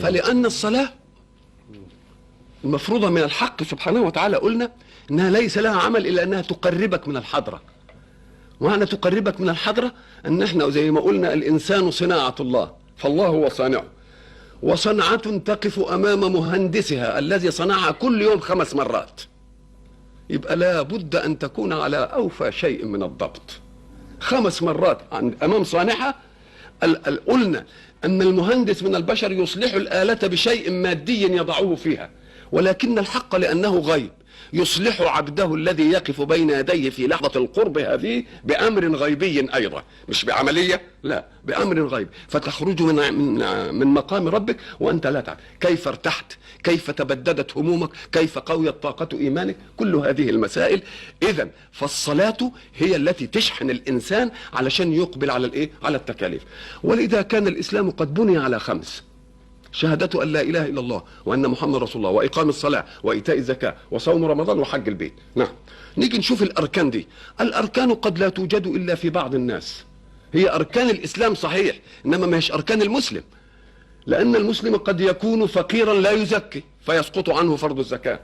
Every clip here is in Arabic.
فلأن الصلاة المفروضة من الحق سبحانه وتعالى قلنا انها ليس لها عمل الا انها تقربك من الحضرة. ومعنى تقربك من الحضرة ان احنا زي ما قلنا الانسان صناعة الله، فالله هو صانعه، وصنعة تقف امام مهندسها الذي صنعها كل يوم 5 مرات. يبقى لا بد ان تكون على اوفى شيء من الضبط. 5 مرات امام صانعها. قلنا ان المهندس من البشر يصلح الآلة بشيء مادي يضعه فيها، ولكن الحق لأنه غيب يصلح عبده الذي يقف بين يديه في لحظة القرب هذه بأمر غيبي أيضا، مش بعملية، لا بأمر غيبي، فتخرج من مقام ربك وأنت لا تعلم كيف ارتحت، كيف تبددت همومك، كيف قويت طاقة إيمانك، كل هذه المسائل. إذن فالصلاة هي التي تشحن الإنسان علشان يقبل على الإيه؟ على التكاليف. ولذا كان الإسلام قد بني على 5: شهادة أن لا إله إلا الله وأن محمد رسول الله، وإقام الصلاة، وإيتاء الزكاة، وصوم رمضان، وحج البيت. نعم، نيجي نشوف الأركان دي. الأركان قد لا توجد إلا في بعض الناس. هي أركان الإسلام صحيح، إنما ما هيش أركان المسلم، لأن المسلم قد يكون فقيرا لا يزكي فيسقط عنه فرض الزكاة،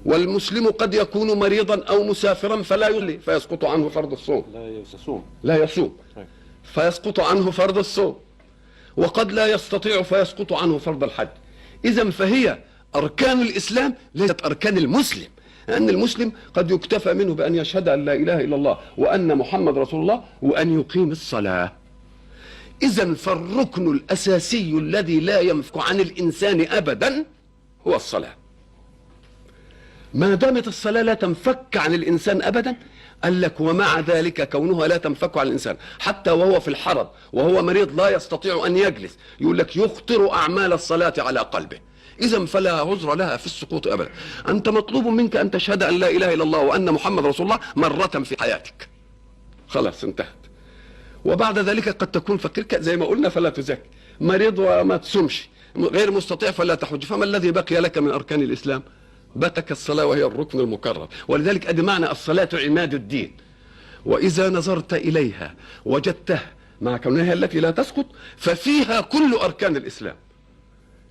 والمسلم قد يكون مريضا أو مسافرا فلا يصلي فيسقط عنه فرض الصوم، لا يصوم فيسقط عنه فرض الصوم، وقد لا يستطيع فيسقط عنه فرض الحج. إذن فهي أركان الإسلام ليست أركان المسلم، لأن المسلم قد يكتفى منه بأن يشهد أن لا إله إلا الله وأن محمد رسول الله وأن يقيم الصلاة. إذن فالركن الأساسي الذي لا ينفك عن الإنسان أبدا هو الصلاة. ما دامت الصلاة لا تنفك عن الإنسان أبدا، قال لك ومع ذلك كونها لا تنفك عن الإنسان حتى وهو في الحرب وهو مريض لا يستطيع أن يجلس، يقول لك يخطر أعمال الصلاة على قلبه. إذن فلا عذر لها في السقوط أبدا. أنت مطلوب منك أن تشهد أن لا إله إلا الله وأن محمد رسول الله مرة في حياتك، خلاص انتهت. وبعد ذلك قد تكون فقير زي ما قلنا فلا تزكي، مريض وما تصومش، غير مستطيع فلا تحج. فما الذي بقي لك من أركان الإسلام؟ باتك الصلاة وهي الركن المكرر. ولذلك أدي معنى الصلاة عماد الدين. وإذا نظرت إليها وجدتها مع كونها التي لا تسقط ففيها كل أركان الإسلام،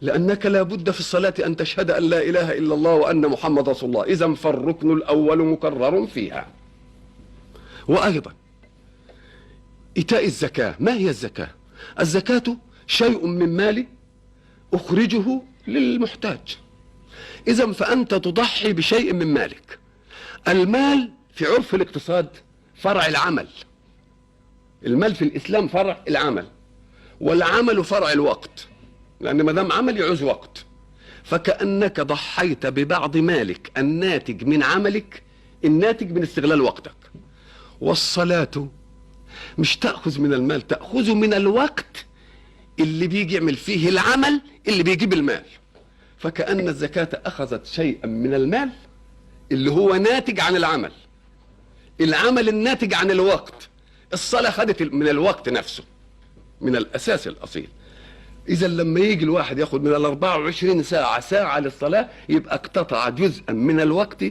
لأنك لا بد في الصلاة أن تشهد أن لا إله إلا الله وأن محمد رسول الله. إذن فالركن الأول مكرر فيها. وأيضا إيتاء الزكاة. ما هي الزكاة؟ الزكاة شيء من مالي أخرجه للمحتاج. إذن فأنت تضحي بشيء من مالك. المال في عرف الاقتصاد فرع العمل. المال في الإسلام فرع العمل، والعمل فرع الوقت، لأن ما دام عمل يعوز وقت. فكأنك ضحيت ببعض مالك الناتج من عملك الناتج من استغلال وقتك. والصلاة مش تأخذ من المال، تأخذ من الوقت اللي بيجي يعمل فيه العمل اللي بيجيب المال. فكأن الزكاة أخذت شيئا من المال اللي هو ناتج عن العمل، العمل الناتج عن الوقت. الصلاة خدت من الوقت نفسه، من الأساس الأصيل. إذا لما يجي الواحد ياخد من 24 ساعة ساعة للصلاة، يبقى اقتطع جزءا من الوقت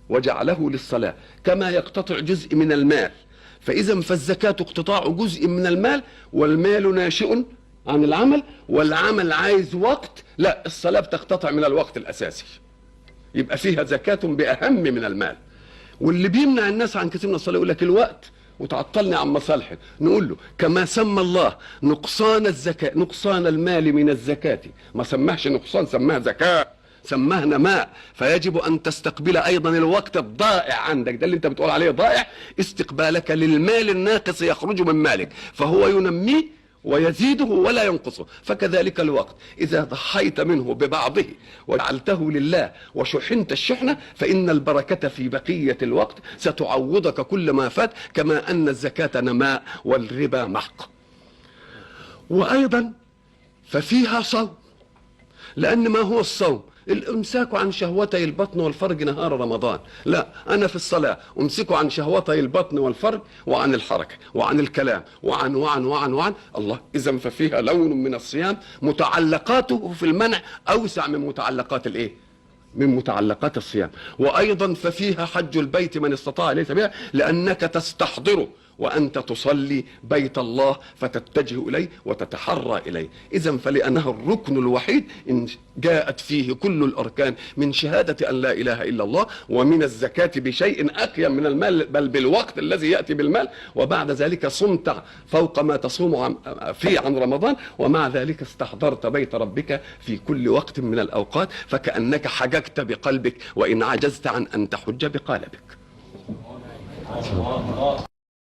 وجعله للصلاة، كما يقتطع جزء من المال. فإذا فالزكاة اقتطاع جزء من المال، والمال ناشئ عن العمل، والعمل عايز وقت. لا، الصلاة بتقتطع من الوقت الأساسي، يبقى فيها زكاة بأهم من المال. واللي بيمنع الناس عن كثير من الصلاة يقول لك الوقت وتعطلني عن مصالحي. نقول له كما سمى الله نقصان الزكاة، نقصان المال من الزكاة، ما سماهش نقصان، سماها زكاة، سماها نماء. فيجب أن تستقبل أيضا الوقت الضائع عندك، ده اللي انت بتقول عليه ضائع، استقبالك للمال الناقص يخرج من مالك، فهو ينميه ويزيده ولا ينقصه. فكذلك الوقت إذا ضحيت منه ببعضه وجعلته لله وشحنت الشحنة، فإن البركة في بقية الوقت ستعوضك كل ما فات، كما أن الزكاة نماء والربا محق. وأيضا ففيها صوم، لأن ما هو الصوم؟ الامساك عن شهوتي البطن والفرج نهار رمضان. لا، انا في الصلاه امسك عن شهوتي البطن والفرج وعن الحركه وعن الكلام وعن وعن وعن وعن الله. اذا ففيها لون من الصيام متعلقاته في المنع اوسع من متعلقات الايه؟ من متعلقات الصيام. وايضا ففيها حج البيت من استطاع اليه سبيلا، لانك تستحضر وأنت تصلي بيت الله فتتجه إليه وتتحرى إليه. إذن فلأنه الركن الوحيد إن جاءت فيه كل الأركان من شهادة أن لا إله إلا الله ومن الزكاة بشيء أقيم من المال بل بالوقت الذي يأتي بالمال، وبعد ذلك صمت فوق ما تصوم فيه عن رمضان، ومع ذلك استحضرت بيت ربك في كل وقت من الأوقات، فكأنك حججت بقلبك وإن عجزت عن أن تحج بقالبك.